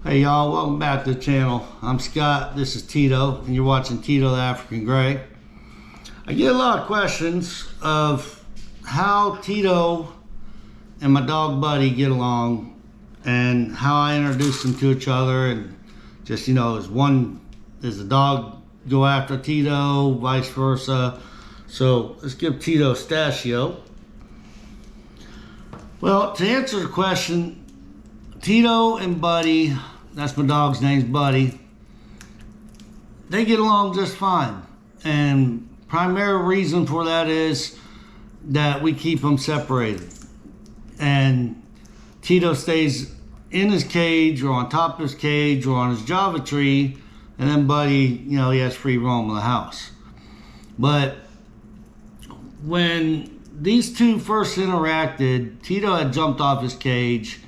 Hey y'all, welcome back to the channel. I'm Scott, this is Tito, and you're watching Tito the African Grey. I get a lot of questions of how Tito and my dog Buddy get along and how I introduce them to each other, and just, does the dog go after Tito, vice versa. So let's give Tito Stachio. Well, to answer the question, Tito and Buddy, that's my dog's name's Buddy, they get along just fine. And primary reason for that is that we keep them separated. And Tito stays in his cage or on top of his cage or on his Java tree, and then Buddy, he has free roam in the house. But when these two first interacted, Tito had jumped off his cage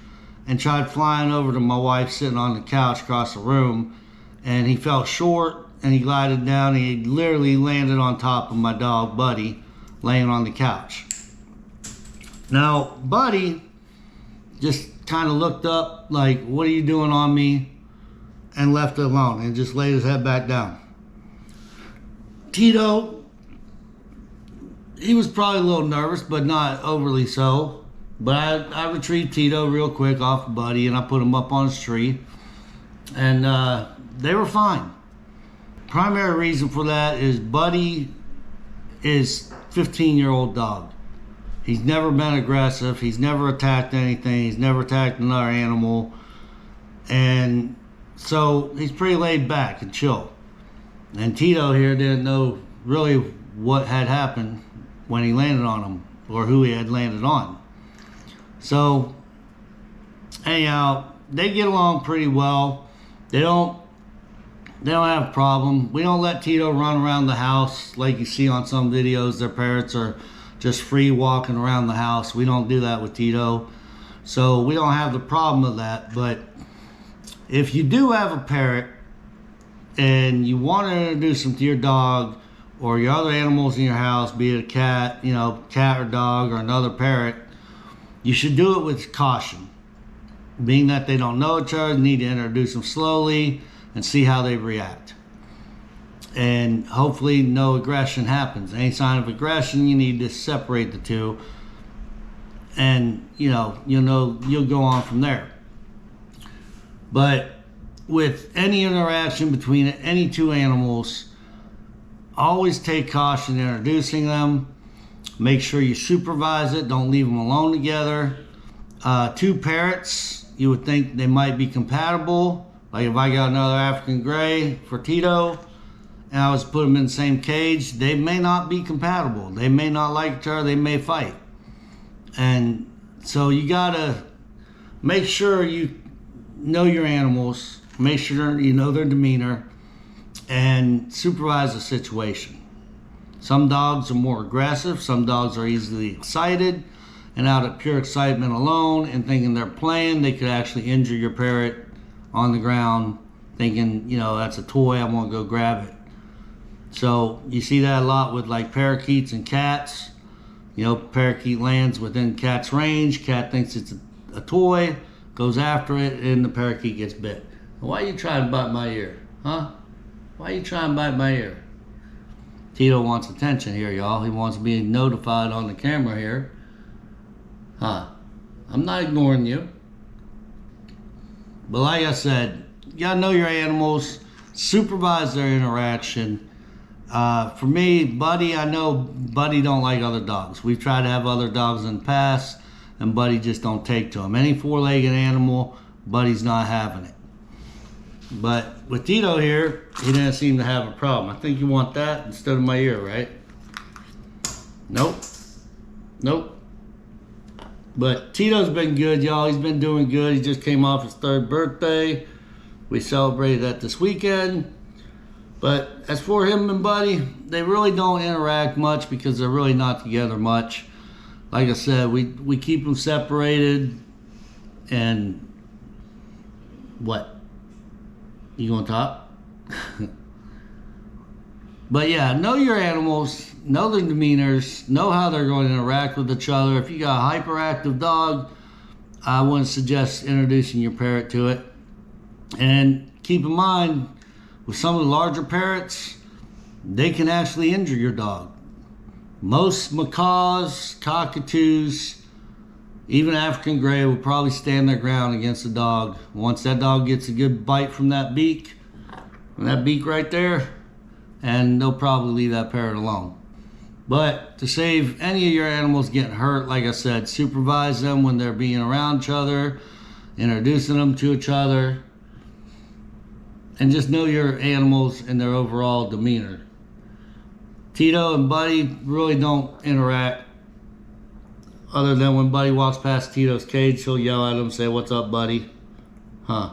and tried flying over to my wife sitting on the couch across the room, and he fell short and he glided down and he literally landed on top of my dog Buddy laying on the couch. Now Buddy just kind of looked up like, what are you doing on me, and left it alone and just laid his head back down. Tito, he was probably a little nervous, but not overly so. But I retrieved Tito real quick off of Buddy, and I put him up on his tree, and they were fine. Primary reason for that is Buddy is 15-year-old dog. He's never been aggressive. He's never attacked anything. He's never attacked another animal. And so he's pretty laid back and chill. And Tito here didn't know really what had happened when he landed on him, or who he had landed on. So anyhow, they get along pretty well. They don't have a problem. We don't let Tito run around the house like you see on some videos. Their parrots are just free walking around the house. We don't do that with Tito. So we don't have the problem of that. But if you do have a parrot and you want to introduce them to your dog or your other animals in your house, be it a cat, cat or dog or another parrot, you should do it with caution. Being that they don't know each other, you need to introduce them slowly and see how they react. And hopefully no aggression happens. Any sign of aggression, you need to separate the two. And you'll go on from there. But with any interaction between any two animals, always take caution in introducing them. Make sure you supervise it. Don't leave them alone together. Two parrots, you would think they might be compatible. Like if I got another African Grey for Tito and I was to put them in the same cage, they may not be compatible. They may not like each other. They may fight. And so you gotta make sure you know your animals. Make sure you know their demeanor and supervise the situation. Some dogs are more aggressive. Some dogs are easily excited, and out of pure excitement alone and thinking they're playing, they could actually injure your parrot on the ground thinking, that's a toy, I want to go grab it. So you see that a lot with like parakeets and cats. Parakeet lands within cat's range. Cat thinks it's a toy, goes after it, and the parakeet gets bit. Why are you trying to bite my ear? Huh? Why are you trying to bite my ear? Tito wants attention here, y'all. He wants to be notified on the camera here. Huh? I'm not ignoring you. But like I said, you gotta know your animals, supervise their interaction. For me, Buddy, I know Buddy don't like other dogs. We've tried to have other dogs in the past, and Buddy just don't take to him. Any four-legged animal, Buddy's not having it. But with Tito here, he didn't seem to have a problem. I think you want that instead of my ear, right? Nope. But Tito's been good, y'all. He's been doing good. He just came off his 3rd birthday. We celebrated that this weekend. But as for him and Buddy, they really don't interact much because they're really not together much. Like I said, we keep them separated. And what? You gonna talk? But yeah, know your animals, know their demeanors, know how they're going to interact with each other. If you got a hyperactive dog, I wouldn't suggest introducing your parrot to it. And keep in mind, with some of the larger parrots, they can actually injure your dog. Most macaws, cockatoos, even African gray will probably stand their ground against a dog. Once that dog gets a good bite from that beak right there, and they'll probably leave that parrot alone. But to save any of your animals getting hurt, like I said, supervise them when they're being around each other, introducing them to each other, and just know your animals and their overall demeanor. Tito and Buddy really don't interact, other than when Buddy walks past Tito's cage, he'll yell at him, say, "What's up, Buddy?" Huh.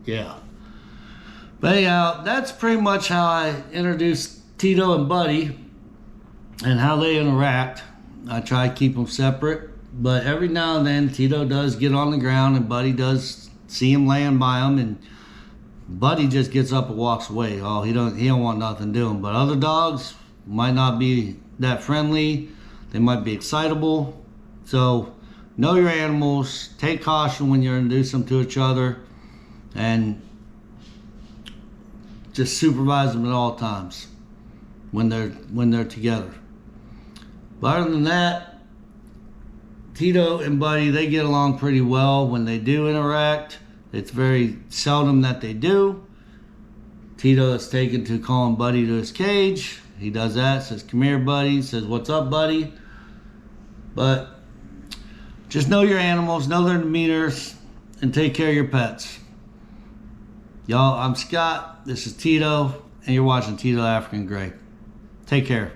Yeah. But anyhow, that's pretty much how I introduce Tito and Buddy and how they interact. I try to keep them separate, but every now and then Tito does get on the ground and Buddy does see him laying by him, and Buddy just gets up and walks away. Oh, he don't want nothing to do him. But other dogs might not be that friendly. They might be excitable. So know your animals. Take caution when you introduce them to each other, and just supervise them at all times when they're together. But other than that, Tito and Buddy, they get along pretty well when they do interact. It's very seldom that they do. Tito is taken to calling Buddy to his cage. He does that, says, "Come here, Buddy," says, "What's up, Buddy?" But just know your animals, know their demeanors, and take care of your pets. Y'all, I'm Scott, this is Tito, and you're watching Tito African Gray. Take care.